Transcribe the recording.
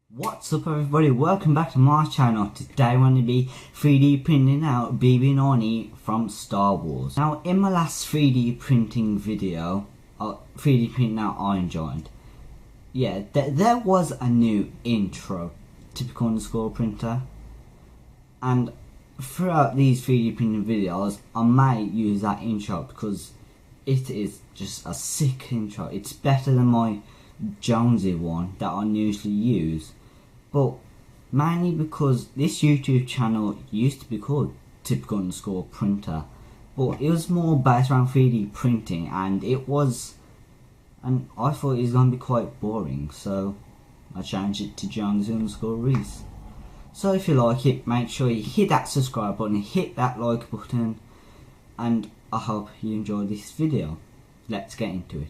What's up everybody, welcome back to my channel. Today I'm going to be 3D printing out BB9E from Star Wars. Now in my last 3D printing video, 3D printing out Iron Giant, yeah, there was a new intro, typical underscore printer, and throughout these 3D printing videos I may use that intro because it is just a sick intro. It's better than my Jonesy one that I usually use, but mainly because this YouTube channel used to be called typical underscore printer, but it was more based around 3D printing, and I thought it was going to be quite boring, so I changed it to Jonesy underscore Reese. So if you like it, make sure you hit that subscribe button, hit that like button, and I hope you enjoyed this video. Let's get into it.